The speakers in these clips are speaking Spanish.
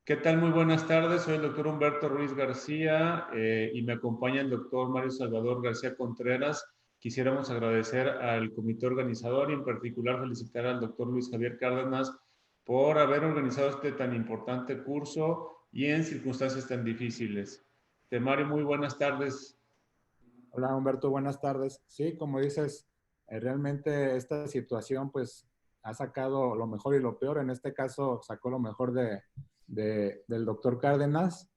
¿Qué tal? Muy buenas tardes. Soy el doctor Humberto Ruiz García y me acompaña el doctor Mario Salvador García Contreras. Quisiéramos agradecer al comité organizador y en particular felicitar al doctor Luis Javier Cárdenas por haber organizado este tan importante curso y en circunstancias tan difíciles. Mario, muy buenas tardes. Hola Humberto, buenas tardes. Sí, como dices, realmente esta situación pues ha sacado lo mejor y lo peor. En este caso sacó lo mejor del doctor Cárdenas.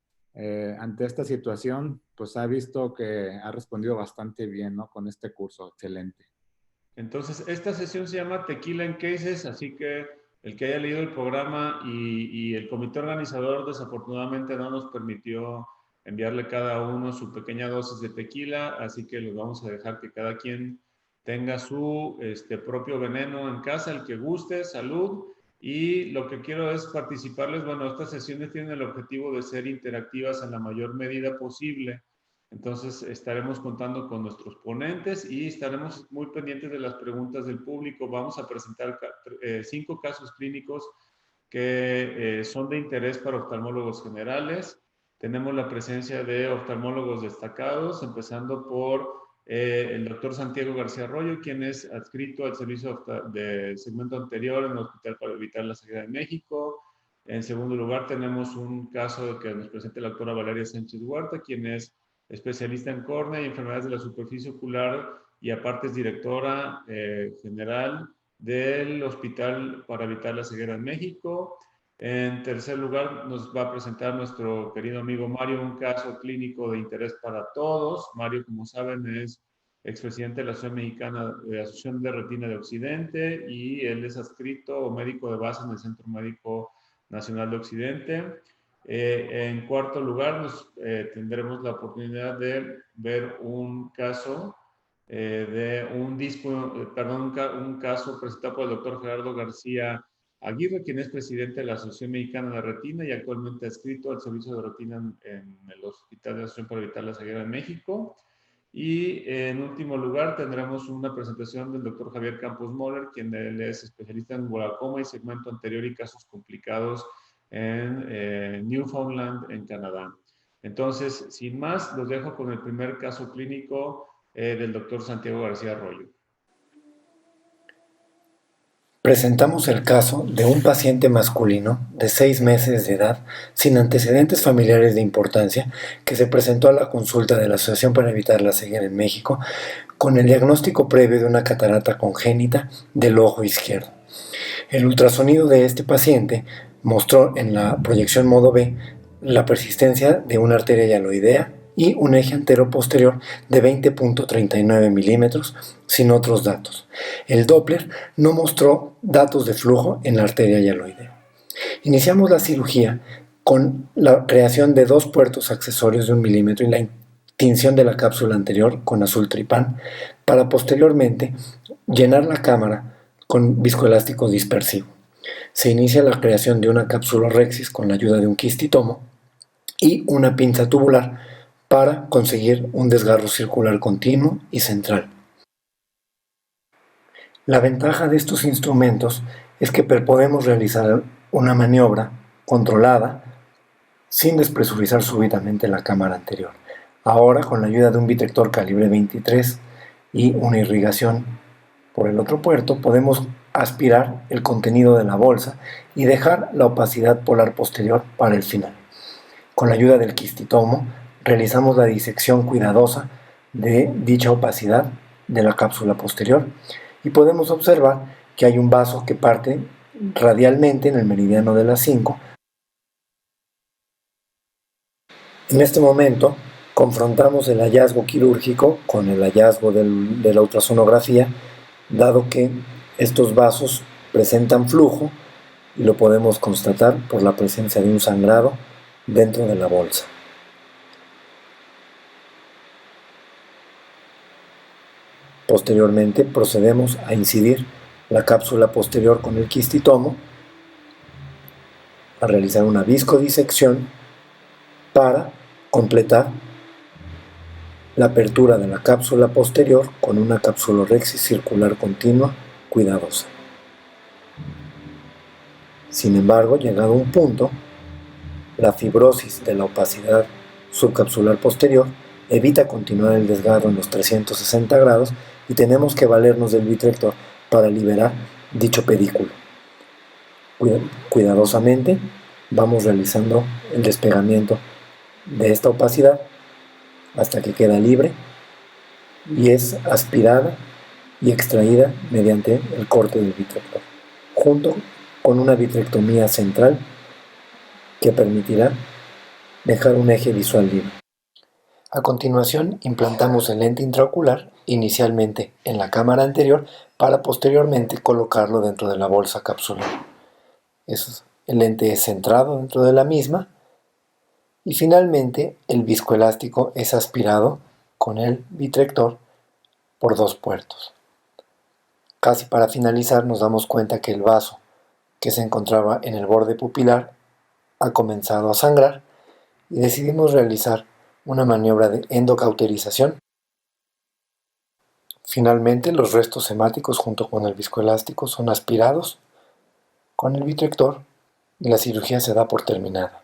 Ante esta situación pues ha visto que ha respondido bastante bien, ¿no? Con este curso, excelente. Entonces, esta sesión se llama Tequila en Cases, así que el que haya leído el programa y el comité organizador desafortunadamente no nos permitió enviarle cada uno su pequeña dosis de tequila, así que les vamos a dejar que cada quien tenga su propio veneno en casa, el que guste, salud. Y lo que quiero es participarles, bueno, estas sesiones tienen el objetivo de ser interactivas en la mayor medida posible. Entonces estaremos contando con nuestros ponentes y estaremos muy pendientes de las preguntas del público. Vamos a presentar 5 casos clínicos que son de interés para oftalmólogos generales. Tenemos la presencia de oftalmólogos destacados, empezando por el doctor Santiago García Arroyo, quien es adscrito al servicio de segmento anterior en el Hospital para Evitar la Ceguera de México. En segundo lugar, tenemos un caso que nos presenta la doctora Valeria Sánchez Huerta, quien es especialista en córnea y enfermedades de la superficie ocular y aparte es directora general del Hospital para Evitar la Ceguera en México. En tercer lugar, nos va a presentar nuestro querido amigo Mario un caso clínico de interés para todos. Mario, como saben, es expresidente de la Asociación Mexicana de Asociación de Retina de Occidente y él es adscrito o médico de base en el Centro Médico Nacional de Occidente. En cuarto lugar, tendremos la oportunidad de ver un caso un caso presentado por el doctor Gerardo García Aguirre, quien es presidente de la Asociación Mexicana de Retina y actualmente adscrito al servicio de retina en el Hospital de la Asociación para Evitar la Ceguera en México. Y en último lugar tendremos una presentación del doctor Javier Campos Moller, quien él es especialista en glaucoma y segmento anterior y casos complicados en Newfoundland, en Canadá. Entonces, sin más, los dejo con el primer caso clínico del doctor Santiago García Arroyo. Presentamos el caso de un paciente masculino de 6 meses de edad sin antecedentes familiares de importancia que se presentó a la consulta de la Asociación para Evitar la Ceguera en México con el diagnóstico previo de una catarata congénita del ojo izquierdo. El ultrasonido de este paciente mostró en la proyección modo B la persistencia de una arteria hialoidea y un eje antero-posterior de 20.39 milímetros sin otros datos. El Doppler no mostró datos de flujo en la arteria hialoidea. Iniciamos la cirugía con la creación de 2 puertos accesorios de 1 milímetro y la tinción de la cápsula anterior con azul tripán para posteriormente llenar la cámara con viscoelástico dispersivo. Se inicia la creación de una cápsula Rexis con la ayuda de un quistitomo y una pinza tubular para conseguir un desgarro circular continuo y central. La ventaja de estos instrumentos es que podemos realizar una maniobra controlada sin despresurizar súbitamente la cámara anterior. Ahora, con la ayuda de un vitrector calibre 23 y una irrigación por el otro puerto, podemos aspirar el contenido de la bolsa y dejar la opacidad polar posterior para el final. Con la ayuda del quistitomo, realizamos la disección cuidadosa de dicha opacidad de la cápsula posterior y podemos observar que hay un vaso que parte radialmente en el meridiano de la 5. En este momento confrontamos el hallazgo quirúrgico con el hallazgo de la ultrasonografía, dado que estos vasos presentan flujo y lo podemos constatar por la presencia de un sangrado dentro de la bolsa. Posteriormente procedemos a incidir la cápsula posterior con el quistitomo, a realizar una viscodisección para completar la apertura de la cápsula posterior con una capsulorhexis circular continua cuidadosa. Sin embargo, llegado a un punto, La fibrosis de la opacidad subcapsular posterior evita continuar el desgarro en los 360 grados y tenemos que valernos del vitrector para liberar dicho pedículo. Cuidadosamente vamos realizando el despegamiento de esta opacidad hasta que queda libre y es aspirada y extraída mediante el corte del vitrector, junto con una vitrectomía central que permitirá dejar un eje visual libre. A continuación, implantamos el lente intraocular, inicialmente en la cámara anterior, para posteriormente colocarlo dentro de la bolsa capsular. El lente es centrado dentro de la misma y finalmente el viscoelástico es aspirado con el vitrector por 2 puertos. Casi para finalizar nos damos cuenta que el vaso que se encontraba en el borde pupilar ha comenzado a sangrar y decidimos realizar una maniobra de endocauterización. Finalmente, los restos hemáticos junto con el viscoelástico son aspirados con el vitrector y la cirugía se da por terminada.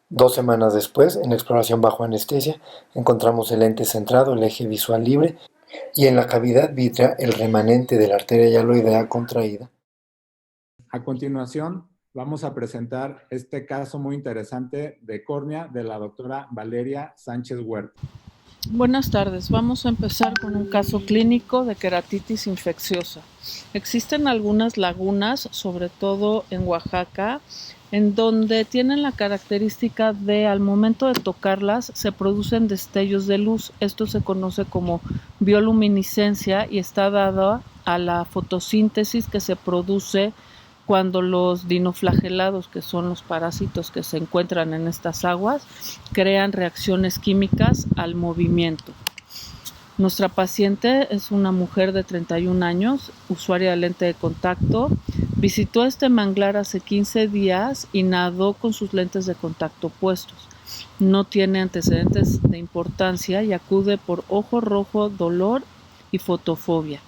2 semanas después, en exploración bajo anestesia, encontramos el lente centrado, el eje visual libre y en la cavidad vítrea el remanente de la arteria hialoidea contraída. A continuación, vamos a presentar este caso muy interesante de córnea de la doctora Valeria Sánchez Huerta. Buenas tardes, vamos a empezar con un caso clínico de queratitis infecciosa. Existen algunas lagunas, sobre todo en Oaxaca, en donde tienen la característica de al momento de tocarlas se producen destellos de luz. Esto se conoce como bioluminiscencia y está dado a la fotosíntesis que se produce cuando los dinoflagelados, que son los parásitos que se encuentran en estas aguas, crean reacciones químicas al movimiento. Nuestra paciente es una mujer de 31 años, usuaria de lente de contacto. Visitó este manglar hace 15 días y nadó con sus lentes de contacto puestos. No tiene antecedentes de importancia y acude por ojo rojo, dolor y fotofobia.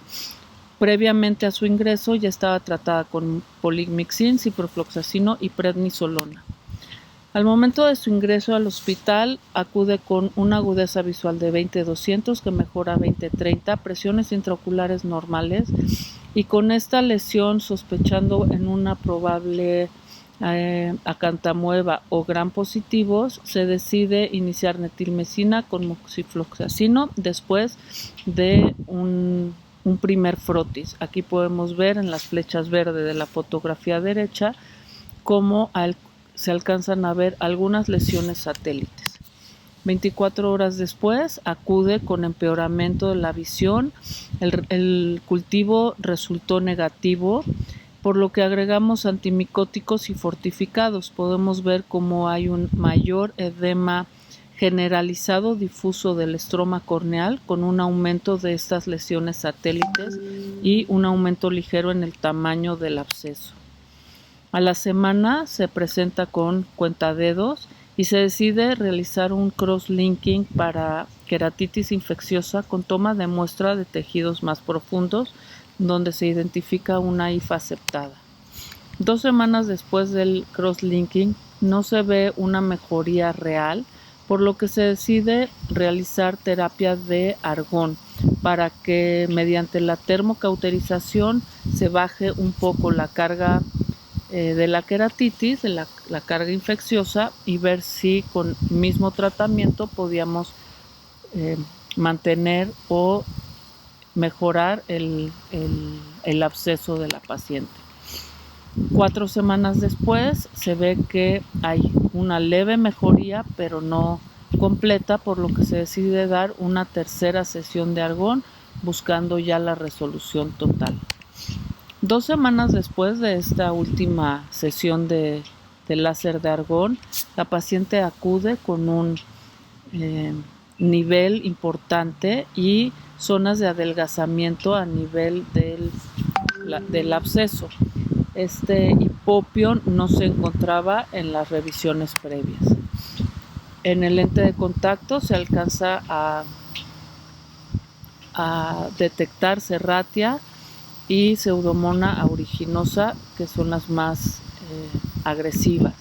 Previamente a su ingreso ya estaba tratada con polymyxin, ciprofloxacino y prednisolona. Al momento de su ingreso al hospital acude con una agudeza visual de 20-200 que mejora a 20-30, presiones intraoculares normales y con esta lesión sospechando en una probable acantamueva o gram positivos se decide iniciar netilmecina con moxifloxacino después de un primer frotis. Aquí podemos ver en las flechas verdes de la fotografía derecha cómo se alcanzan a ver algunas lesiones satélites. 24 horas después acude con empeoramiento de la visión. El cultivo resultó negativo, por lo que agregamos antimicóticos y fortificados. Podemos ver cómo hay un mayor edema generalizado difuso del estroma corneal con un aumento de estas lesiones satélites y un aumento ligero en el tamaño del absceso. A la semana se presenta con cuentadedos y se decide realizar un cross-linking para queratitis infecciosa con toma de muestra de tejidos más profundos donde se identifica una IFA aceptada. 2 semanas después del cross-linking no se ve una mejoría real, por lo que se decide realizar terapia de argón para que mediante la termocauterización se baje un poco la carga de la queratitis, de la carga infecciosa y ver si con mismo tratamiento podíamos mantener o mejorar el absceso de la paciente. 4 semanas después se ve que hay una leve mejoría, pero no completa, por lo que se decide dar una tercera sesión de argón, buscando ya la resolución total. 2 semanas después de esta última sesión de láser de argón, la paciente acude con un nivel importante y zonas de adelgazamiento a nivel del absceso. Este hipopio no se encontraba en las revisiones previas. En el lente de contacto se alcanza a detectar serratia y Pseudomonas aeruginosa, que son las más agresivas.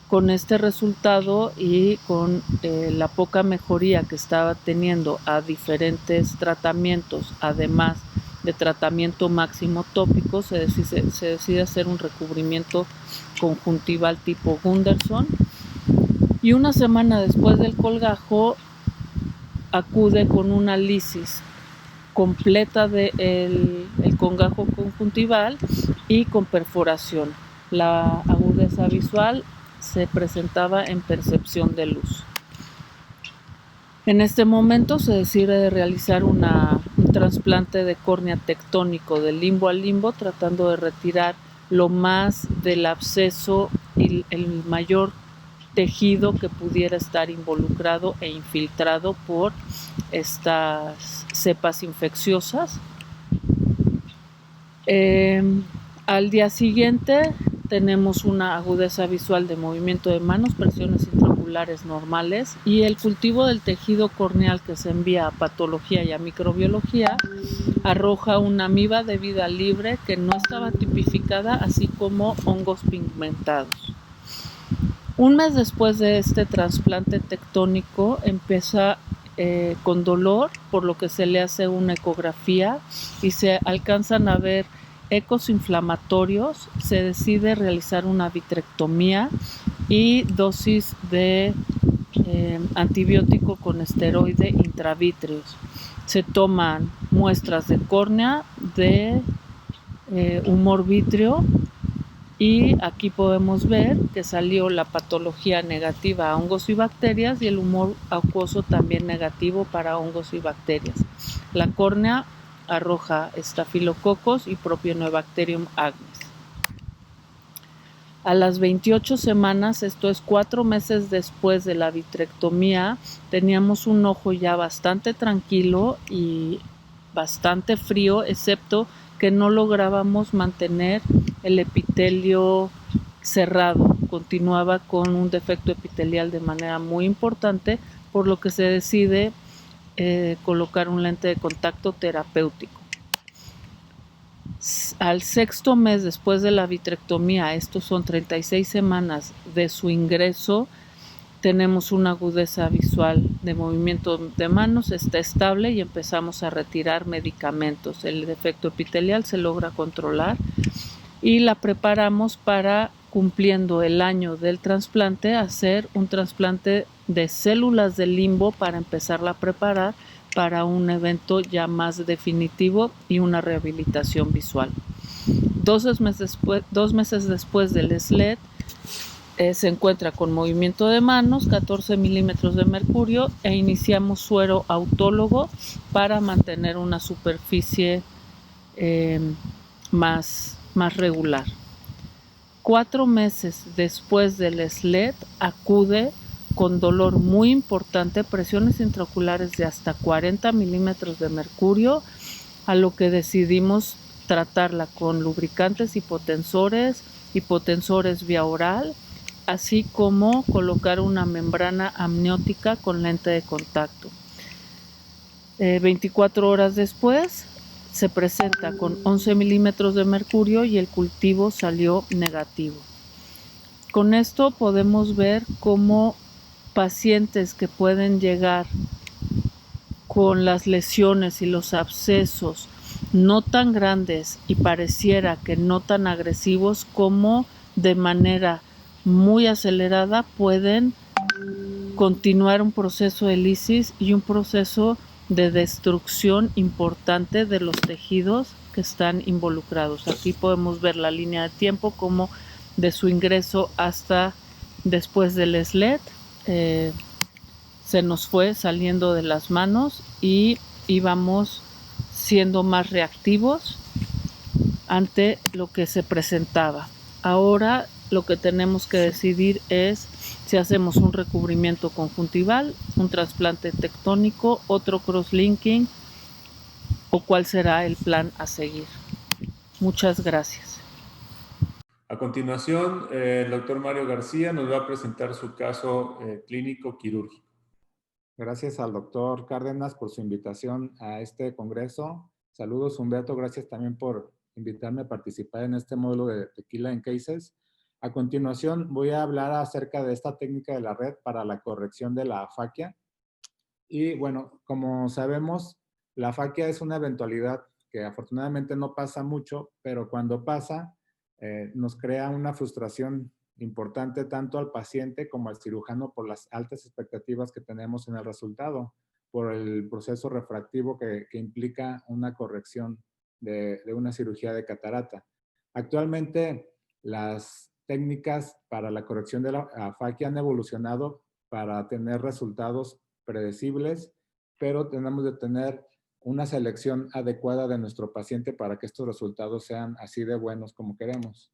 Con este resultado y con la poca mejoría que estaba teniendo a diferentes tratamientos, además de tratamiento máximo tópico, se decide hacer un recubrimiento conjuntival tipo Gunderson. Y una semana después del colgajo acude con una lisis completa del congajo conjuntival y con perforación. La agudeza visual se presentaba en percepción de luz. En este momento se decide realizar un trasplante de córnea tectónico de limbo a limbo, tratando de retirar lo más del absceso y el mayor tejido que pudiera estar involucrado e infiltrado por estas cepas infecciosas. Al día siguiente tenemos una agudeza visual de movimiento de manos, presiones intraoculares normales, y el cultivo del tejido corneal que se envía a patología y a microbiología arroja una amiba de vida libre que no estaba tipificada, así como hongos pigmentados. Un mes después de este trasplante tectónico empieza con dolor, por lo que se le hace una ecografía y se alcanzan a ver ecos inflamatorios. Se decide realizar una vitrectomía y dosis de antibiótico con esteroide intravítreos. Se toman muestras de córnea, de humor vítreo, y aquí podemos ver que salió la patología negativa a hongos y bacterias y el humor acuoso también negativo para hongos y bacterias. La córnea arroja estafilococos y Propionibacterium agnes. A las 28 semanas, esto es 4 meses después de la vitrectomía, teníamos un ojo ya bastante tranquilo y bastante frío, excepto que no lográbamos mantener el epitelio cerrado. Continuaba con un defecto epitelial de manera muy importante, por lo que se decide colocar un lente de contacto terapéutico. Al 6º mes después de la vitrectomía, estos son 36 semanas de su ingreso, tenemos una agudeza visual de movimiento de manos, está estable y empezamos a retirar medicamentos. El defecto epitelial se logra controlar y la preparamos para, cumpliendo el año del trasplante, hacer un trasplante de células de limbo para empezarla a preparar para un evento ya más definitivo y una rehabilitación visual. 2 meses después del SLED, se encuentra con movimiento de manos, 14 milímetros de mercurio, e iniciamos suero autólogo para mantener una superficie más regular. 4 meses después del SLED acude con dolor muy importante, presiones intraoculares de hasta 40 milímetros de mercurio, a lo que decidimos tratarla con lubricantes hipotensores vía oral, así como colocar una membrana amniótica con lente de contacto. 24 horas después se presenta con 11 milímetros de mercurio y el cultivo salió negativo. Con esto podemos ver cómo pacientes que pueden llegar con las lesiones y los abscesos no tan grandes y pareciera que no tan agresivos, como de manera muy acelerada pueden continuar un proceso de lisis y un proceso de destrucción importante de los tejidos que están involucrados. Aquí podemos ver la línea de tiempo como de su ingreso hasta después del SLED se nos fue saliendo de las manos y íbamos siendo más reactivos ante lo que se presentaba. Ahora lo que tenemos que decidir es si hacemos un recubrimiento conjuntival, un trasplante tectónico, otro crosslinking o cuál será el plan a seguir. Muchas gracias. A continuación, el doctor Mario García nos va a presentar su caso clínico quirúrgico. Gracias al doctor Cárdenas por su invitación a este congreso. Saludos, Humberto. Gracias también por invitarme a participar en este módulo de Tequila en Cases. A continuación voy a hablar acerca de esta técnica de la red para la corrección de la afaquia. Y bueno, como sabemos, la afaquia es una eventualidad que afortunadamente no pasa mucho, pero cuando pasa nos crea una frustración importante tanto al paciente como al cirujano por las altas expectativas que tenemos en el resultado, por el proceso refractivo que implica una corrección de una cirugía de catarata. Actualmente, las técnicas para la corrección de la afaquia han evolucionado para tener resultados predecibles, pero tenemos de tener una selección adecuada de nuestro paciente para que estos resultados sean así de buenos como queremos.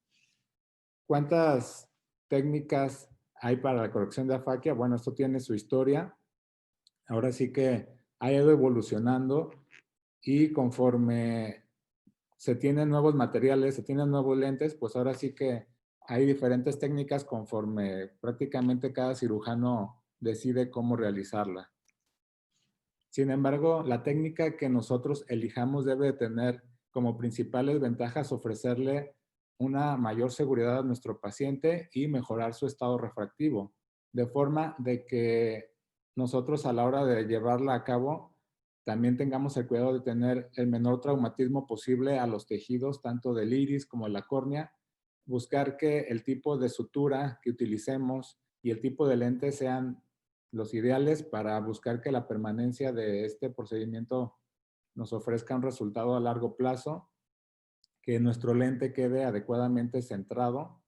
¿Cuántas técnicas hay para la corrección de afaquia? Bueno, esto tiene su historia. Ahora sí que ha ido evolucionando y conforme se tienen nuevos materiales, se tienen nuevos lentes, pues ahora sí que hay diferentes técnicas conforme prácticamente cada cirujano decide cómo realizarla. Sin embargo, la técnica que nosotros elijamos debe tener como principales ventajas ofrecerle una mayor seguridad a nuestro paciente y mejorar su estado refractivo, de forma de que nosotros a la hora de llevarla a cabo también tengamos el cuidado de tener el menor traumatismo posible a los tejidos, tanto del iris como de la córnea, buscar que el tipo de sutura que utilicemos y el tipo de lente sean los ideales para buscar que la permanencia de este procedimiento nos ofrezca un resultado a largo plazo, que nuestro lente quede adecuadamente centrado,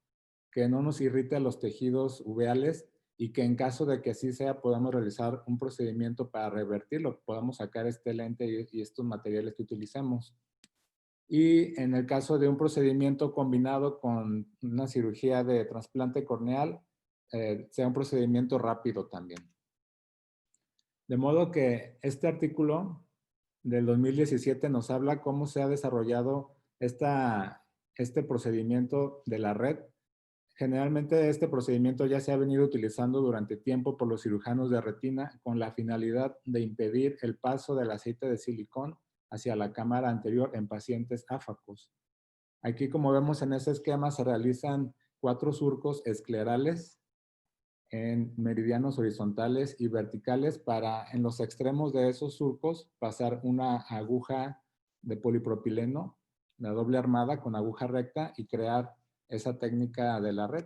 que no nos irrite los tejidos uveales y que en caso de que así sea podamos realizar un procedimiento para revertirlo, podamos sacar este lente y estos materiales que utilicemos. Y en el caso de un procedimiento combinado con una cirugía de trasplante corneal, sea un procedimiento rápido también. De modo que este artículo del 2017 nos habla cómo se ha desarrollado este procedimiento de la red. Generalmente este procedimiento ya se ha venido utilizando durante tiempo por los cirujanos de retina con la finalidad de impedir el paso del aceite de silicón hacia la cámara anterior en pacientes áfacos. Aquí, como vemos en ese esquema, se realizan 4 surcos esclerales en meridianos horizontales y verticales para en los extremos de esos surcos pasar una aguja de polipropileno, la doble armada con aguja recta y crear esa técnica de la red.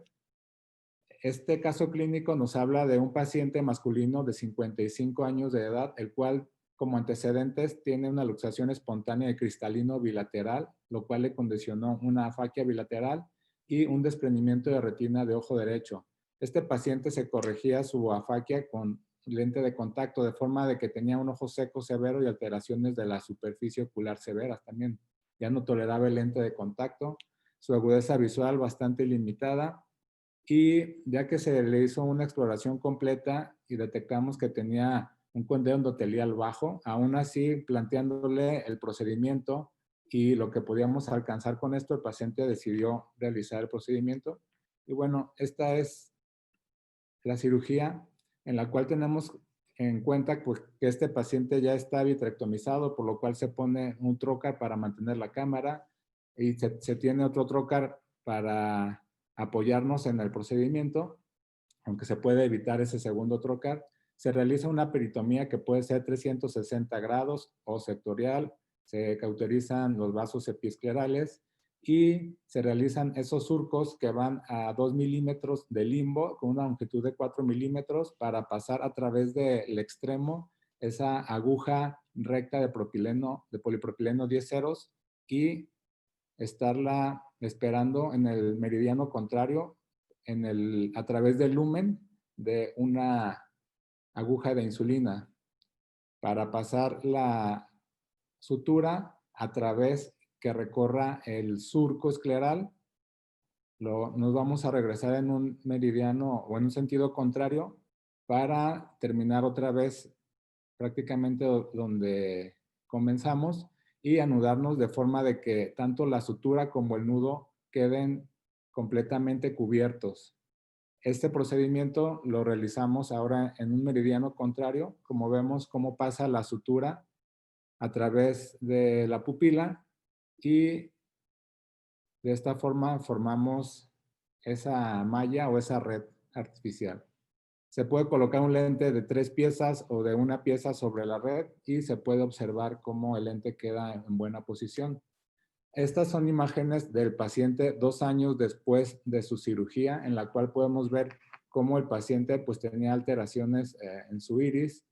Este caso clínico nos habla de un paciente masculino de 55 años de edad, el cual como antecedentes tiene una luxación espontánea de cristalino bilateral, lo cual le condicionó una afaquia bilateral y un desprendimiento de retina de ojo derecho. Este paciente se corregía su afaquia con lente de contacto, de forma de que tenía un ojo seco severo y alteraciones de la superficie ocular severas también. Ya no toleraba el lente de contacto, su agudeza visual bastante limitada, y ya que se le hizo una exploración completa y detectamos que tenía un condeo endotelial bajo, aún así planteándole el procedimiento y lo que podíamos alcanzar con esto, el paciente decidió realizar el procedimiento. Y bueno, esta es la cirugía en la cual tenemos en cuenta pues, que este paciente ya está vitrectomizado, por lo cual se pone un trocar para mantener la cámara y se tiene otro trocar para apoyarnos en el procedimiento, aunque se puede evitar ese segundo trocar. Se realiza una peritomía que puede ser 360 grados o sectorial, se cauterizan los vasos epiesclerales y se realizan esos surcos que van a 2 milímetros de limbo con una longitud de 4 milímetros para pasar a través del extremo esa aguja recta de polipropileno 10 ceros y estarla esperando en el meridiano contrario a través del lumen de una aguja de insulina para pasar la sutura a través que recorra el surco escleral. Nos vamos a regresar en un meridiano o en un sentido contrario para terminar otra vez prácticamente donde comenzamos y anudarnos de forma de que tanto la sutura como el nudo queden completamente cubiertos. Este procedimiento lo realizamos ahora en un meridiano contrario, como vemos cómo pasa la sutura a través de la pupila y de esta forma formamos esa malla o esa red artificial. Se puede colocar un lente de 3 piezas o de una pieza sobre la red y se puede observar cómo el lente queda en buena posición. Estas son imágenes del paciente 2 años después de su cirugía, en la cual podemos ver cómo el paciente pues tenía alteraciones en su iris,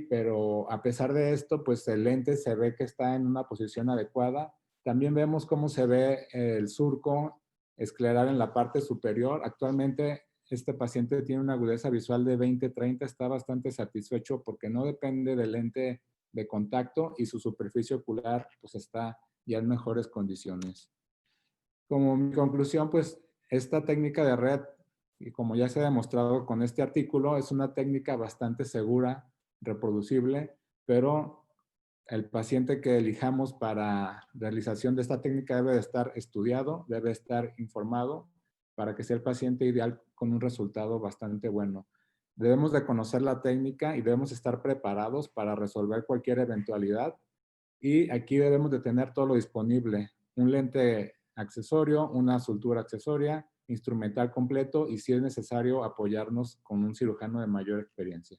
pero a pesar de esto, pues el lente se ve que está en una posición adecuada. También vemos cómo se ve el surco escleral en la parte superior. Actualmente este paciente tiene una agudeza visual de 20-30, está bastante satisfecho porque no depende del lente de contacto y su superficie ocular pues está ya en mejores condiciones. Como mi conclusión, pues esta técnica de red, y como ya se ha demostrado con este artículo, es una técnica bastante segura, reproducible, pero el paciente que elijamos para realización de esta técnica debe de estar estudiado, debe estar informado para que sea el paciente ideal con un resultado bastante bueno. Debemos de conocer la técnica y debemos estar preparados para resolver cualquier eventualidad. Y aquí debemos de tener todo lo disponible. Un lente accesorio, una soltura accesoria, instrumental completo y si es necesario apoyarnos con un cirujano de mayor experiencia.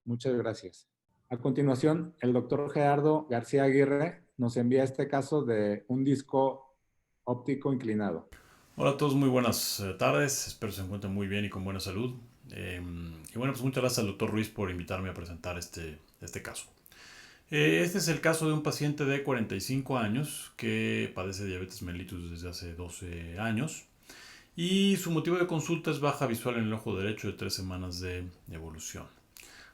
Muchas gracias. A continuación, el doctor Gerardo García Aguirre nos envía este caso de un disco óptico inclinado. Hola a todos, muy buenas tardes, espero se encuentren muy bien y con buena salud. Y bueno, pues muchas gracias al doctor Ruiz por invitarme a presentar este caso. Este es el caso de un paciente de 45 años que padece diabetes mellitus desde hace 12 años y su motivo de consulta es baja visual en el ojo derecho de 3 semanas de evolución.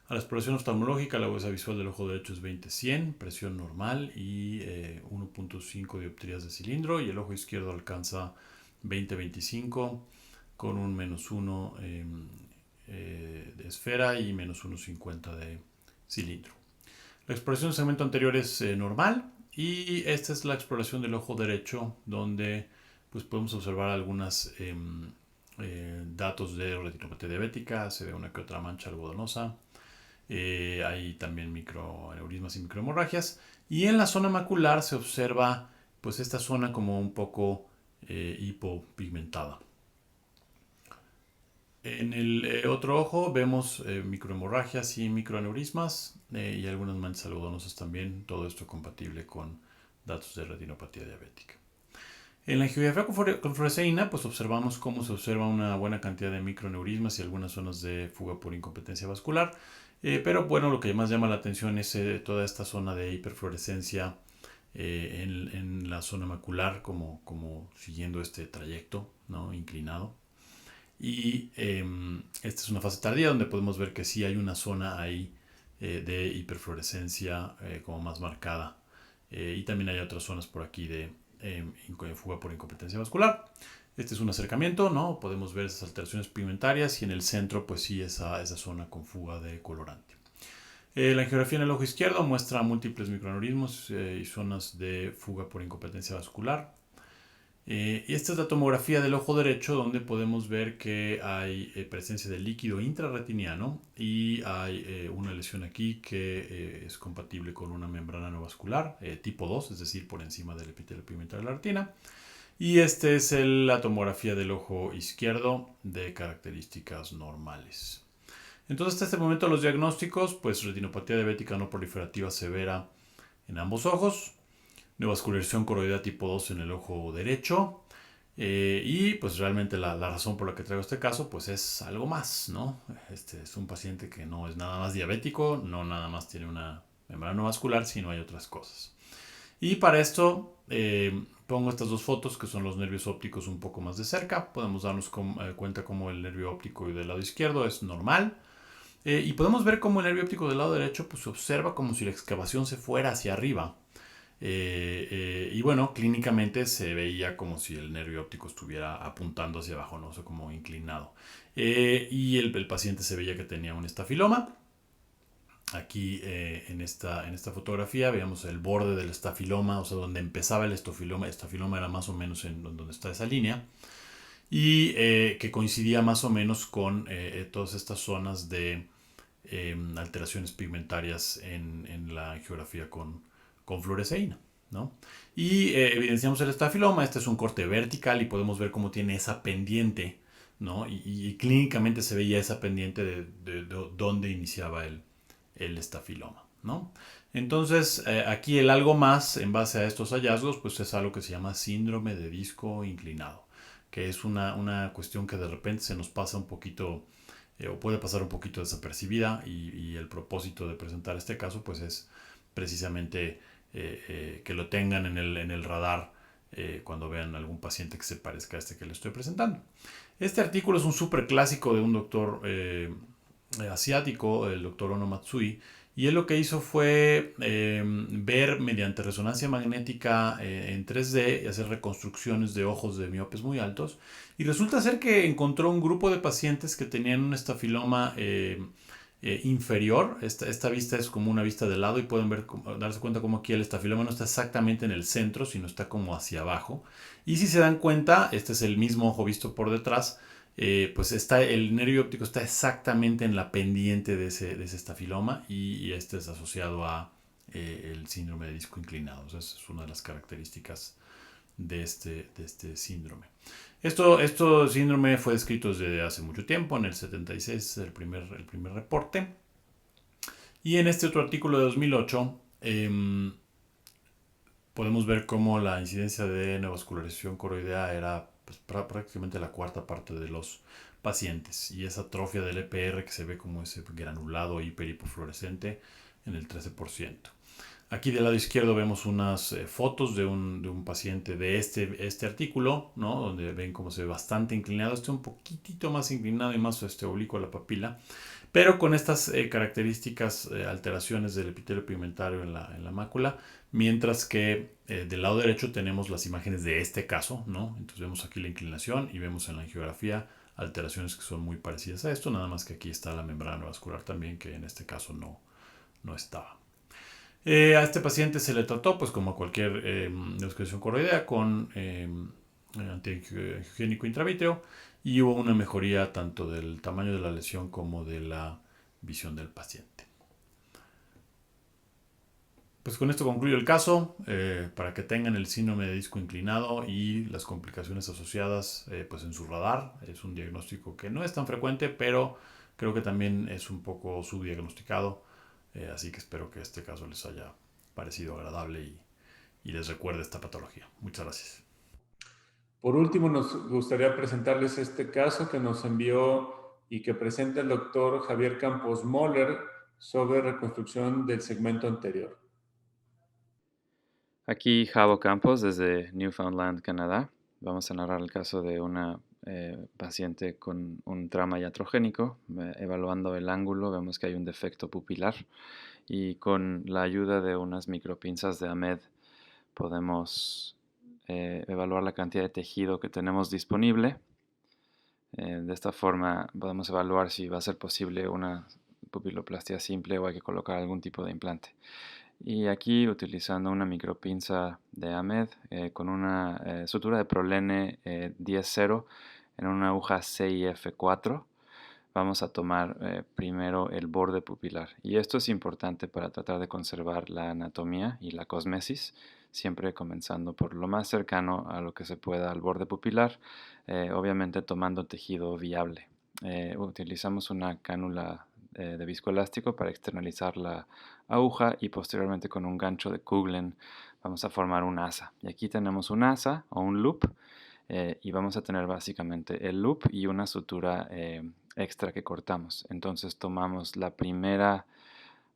A la exploración oftalmológica, la agudeza visual del ojo derecho es 20-100, presión normal y 1.5 dioptrías de cilindro, y el ojo izquierdo alcanza 20-25 con un -1 de esfera y -1.50 de cilindro. La exploración del segmento anterior es normal, y esta es la exploración del ojo derecho, donde pues podemos observar algunos datos de retinopatía diabética. Se ve una que otra mancha algodonosa. Hay también microaneurismas y microhemorragias, y en la zona macular se observa pues esta zona como un poco hipopigmentada. En el otro ojo vemos microhemorragias y microaneurismas y algunas manchas algodonosas también, todo esto compatible con datos de retinopatía diabética. En la angiografía con fluoresceína pues observamos cómo se observa una buena cantidad de microaneurismas y algunas zonas de fuga por incompetencia vascular, pero bueno, lo que más llama la atención es toda esta zona de hiperfluorescencia en la zona macular, como siguiendo este trayecto, ¿no?, inclinado. Y esta es una fase tardía donde podemos ver que sí hay una zona ahí de hiperfluorescencia como más marcada, y también hay otras zonas por aquí de fuga por incompetencia vascular. Este es un acercamiento, ¿no? Podemos ver esas alteraciones pigmentarias y en el centro pues sí esa zona con fuga de colorante. La angiografía en el ojo izquierdo muestra múltiples microaneurismos y zonas de fuga por incompetencia vascular. Y esta es la tomografía del ojo derecho, donde podemos ver que hay presencia de líquido intrarretiniano y hay una lesión aquí que es compatible con una membrana neovascular tipo 2, es decir, por encima del epitelio pigmentario de la retina. Y esta es la tomografía del ojo izquierdo de características normales. Entonces, hasta este momento los diagnósticos, pues retinopatía diabética no proliferativa severa en ambos ojos, neovascularización coroidea tipo 2 en el ojo derecho, y pues realmente la razón por la que traigo este caso pues es algo más, ¿no? Este es un paciente que no es nada más diabético, no nada más tiene una membrana neovascular, sino hay otras cosas. Y para esto pongo estas dos fotos que son los nervios ópticos un poco más de cerca. Podemos darnos cuenta cómo el nervio óptico del lado izquierdo es normal, y podemos ver cómo el nervio óptico del lado derecho pues se observa como si la excavación se fuera hacia arriba. Y bueno, clínicamente se veía como si el nervio óptico estuviera apuntando hacia abajo, no sé, como inclinado. Y el paciente se veía que tenía un estafiloma. Aquí en esta fotografía veamos el borde del estafiloma, o sea, donde empezaba el estafiloma. El estafiloma era más o menos en donde está esa línea, y que coincidía más o menos con todas estas zonas de alteraciones pigmentarias en la angiografía con fluoresceína. ¿no? Y evidenciamos el estafiloma. Este es un corte vertical y podemos ver cómo tiene esa pendiente, ¿no? Y clínicamente se veía esa pendiente de dónde iniciaba el estafiloma, ¿no? Entonces, aquí el algo más en base a estos hallazgos, pues es algo que se llama síndrome de disco inclinado, que es una cuestión que de repente se nos pasa un poquito, o puede pasar un poquito desapercibida, y el propósito de presentar este caso, pues es precisamente que lo tengan en el radar cuando vean algún paciente que se parezca a este que le estoy presentando. Este artículo es un súper clásico de un doctor asiático, el doctor Ono Matsui, y él lo que hizo fue ver mediante resonancia magnética en 3D y hacer reconstrucciones de ojos de miopes muy altos, y resulta ser que encontró un grupo de pacientes que tenían un estafiloma inferior. Esta vista es como una vista de lado, y pueden darse cuenta como aquí el estafiloma no está exactamente en el centro, sino está como hacia abajo. Y si se dan cuenta, este es el mismo ojo visto por detrás. Pues el nervio óptico está exactamente en la pendiente de ese estafiloma, y este es asociado a el síndrome de disco inclinado. O sea, esa es una de las características de este síndrome. Este síndrome fue descrito desde hace mucho tiempo, en el 76 el primer reporte. Y en este otro artículo de 2008 podemos ver cómo la incidencia de neovascularización coroidea era pues, prácticamente la cuarta parte de los pacientes, y esa atrofia del EPR que se ve como ese granulado hiperhipofluorescente en el 13%. Aquí del lado izquierdo vemos unas fotos de un paciente de este artículo, ¿no? Donde ven cómo se ve bastante inclinado. Un poquitito más inclinado y más oblicuo a la papila, pero con estas características, alteraciones del epitelio pigmentario en la mácula, mientras que del lado derecho tenemos las imágenes de este caso, ¿no? Entonces vemos aquí la inclinación y vemos en la angiografía alteraciones que son muy parecidas a esto, nada más que aquí está la membrana vascular también, que en este caso no estaba. A este paciente se le trató, pues como a cualquier neovascularización coroidea, con antiangiogénico intravítreo, y hubo una mejoría tanto del tamaño de la lesión como de la visión del paciente. Pues con esto concluyo el caso, para que tengan el síndrome de disco inclinado y las complicaciones asociadas pues en su radar. Es un diagnóstico que no es tan frecuente, pero creo que también es un poco subdiagnosticado. Así que espero que este caso les haya parecido agradable y les recuerde esta patología. Muchas gracias. Por último, nos gustaría presentarles este caso que nos envió y que presenta el doctor Javier Campos Moller sobre reconstrucción del segmento anterior. Aquí Javo Campos desde Newfoundland, Canadá. Vamos a narrar el caso de una paciente con un trauma iatrogénico. Evaluando el ángulo vemos que hay un defecto pupilar, y con la ayuda de unas micropinzas de AMED podemos evaluar la cantidad de tejido que tenemos disponible. De esta forma podemos evaluar si va a ser posible una pupiloplastia simple o hay que colocar algún tipo de implante. Y aquí, utilizando una micropinza de AMED con una sutura de Prolene 10-0 en una aguja CIF4, vamos a tomar primero el borde pupilar. Y esto es importante para tratar de conservar la anatomía y la cosmesis, siempre comenzando por lo más cercano a lo que se pueda al borde pupilar, obviamente tomando tejido viable. Utilizamos una cánula de viscoelástico para externalizar la aguja, y posteriormente con un gancho de Kuglen vamos a formar un asa. Y aquí tenemos un asa o un loop, y vamos a tener básicamente el loop y una sutura extra que cortamos. Entonces tomamos la primera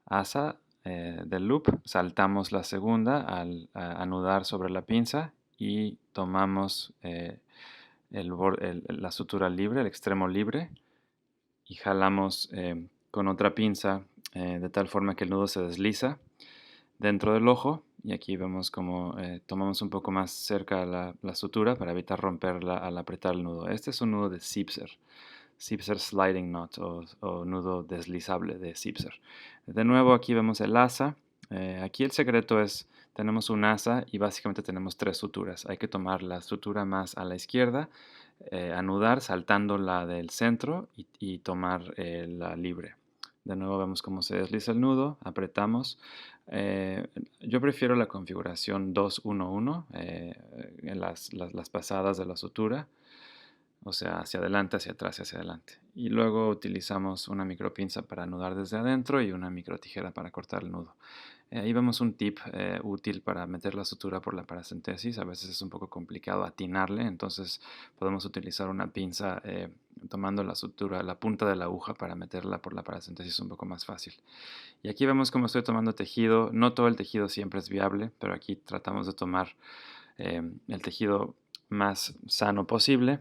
asa del loop, saltamos la segunda al anudar sobre la pinza, y tomamos la sutura libre, el extremo libre, y jalamos con otra pinza de tal forma que el nudo se desliza dentro del ojo, y aquí vemos como tomamos un poco más cerca la sutura para evitar romperla al apretar el nudo. Este es un nudo de Sipser Sliding Knot o nudo deslizable de Sipser. De nuevo aquí vemos el asa. Aquí el secreto es, tenemos un asa y básicamente tenemos 3 suturas. Hay que tomar la sutura más a la izquierda, anudar saltando la del centro y tomar la libre. De nuevo vemos cómo se desliza el nudo, apretamos. Yo prefiero la configuración 2-1-1 en las pasadas de la sutura, o sea, hacia adelante, hacia atrás y hacia adelante. Y luego utilizamos una micropinza para anudar desde adentro y una microtijera para cortar el nudo. Ahí vemos un tip útil para meter la sutura por la paracentesis. A veces es un poco complicado atinarle, entonces podemos utilizar una pinza tomando la sutura, la punta de la aguja para meterla por la paracentesis un poco más fácil. Y aquí vemos cómo estoy tomando tejido. No todo el tejido siempre es viable, pero aquí tratamos de tomar el tejido más sano posible.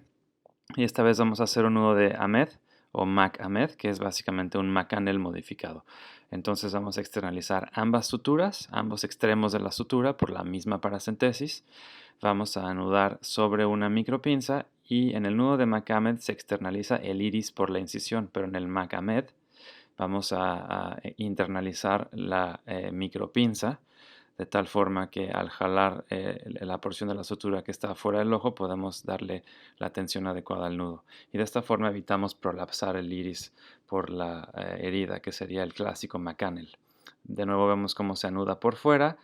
Y esta vez vamos a hacer un nudo de Ahmed o Mac Ahmed, que es básicamente un McCannell modificado. Entonces vamos a externalizar ambas suturas, ambos extremos de la sutura por la misma paracentesis. Vamos a anudar sobre una micropinza y en el nudo de Mac Ahmed se externaliza el iris por la incisión, pero en el Mac Ahmed vamos a internalizar la micropinza de tal forma que al jalar la porción de la sutura que está fuera del ojo podemos darle la tensión adecuada al nudo. Y de esta forma evitamos prolapsar el iris por la herida, que sería el clásico McCannell. De nuevo vemos cómo se anuda por fuera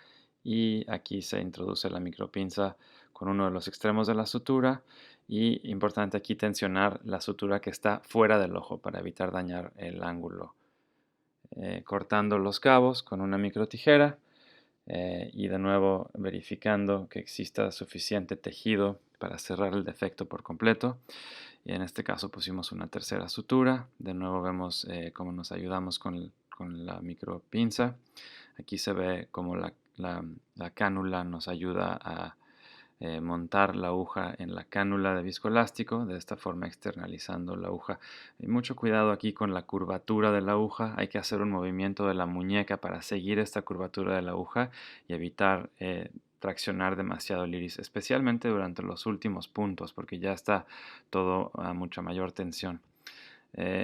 y aquí se introduce la micropinza con uno de los extremos de la sutura. Y importante aquí tensionar la sutura que está fuera del ojo para evitar dañar el ángulo. Cortando los cabos con una microtijera. Y de nuevo verificando que exista suficiente tejido para cerrar el defecto por completo. Y en este caso pusimos una tercera sutura. De nuevo vemos cómo nos ayudamos con la micropinza. Aquí se ve cómo la cánula nos ayuda a montar la aguja en la cánula de viscoelástico, de esta forma externalizando la aguja. Y mucho cuidado aquí con la curvatura de la aguja, hay que hacer un movimiento de la muñeca para seguir esta curvatura de la aguja y evitar traccionar demasiado el iris, especialmente durante los últimos puntos, porque ya está todo a mucha mayor tensión.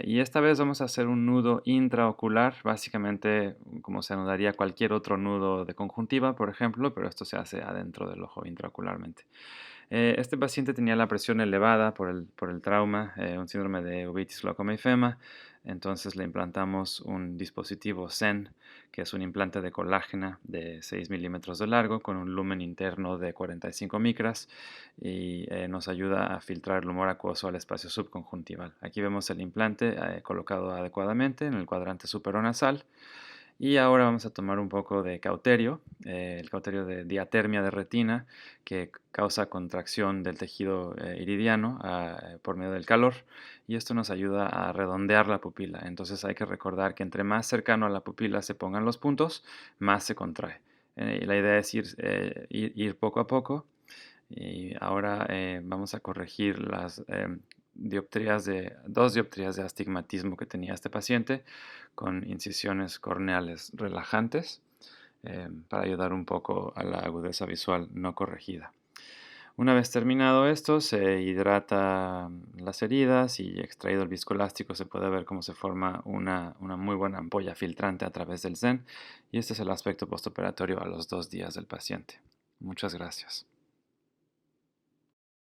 Y esta vez vamos a hacer un nudo intraocular, básicamente como se anudaría cualquier otro nudo de conjuntiva, por ejemplo, pero esto se hace adentro del ojo intraocularmente. Este paciente tenía la presión elevada por el trauma, un síndrome de uveitis glaucoma y fema, entonces le implantamos un dispositivo SEN, que es un implante de colágena de 6 milímetros de largo con un lumen interno de 45 micras y nos ayuda a filtrar el humor acuoso al espacio subconjuntival. Aquí vemos el implante colocado adecuadamente en el cuadrante superonasal. Y ahora vamos a tomar un poco de cauterio, el cauterio de diatermia de retina, que causa contracción del tejido iridiano por medio del calor, y esto nos ayuda a redondear la pupila. Entonces hay que recordar que entre más cercano a la pupila se pongan los puntos, más se contrae. Y la idea es ir poco a poco. Y ahora vamos a corregir las dos dioptrías de astigmatismo que tenía este paciente con incisiones corneales relajantes para ayudar un poco a la agudeza visual no corregida. Una vez terminado esto, se hidrata las heridas y extraído el viscoelástico se puede ver cómo se forma una muy buena ampolla filtrante a través del SEN, y este es el aspecto postoperatorio a los 2 días del paciente. Muchas gracias.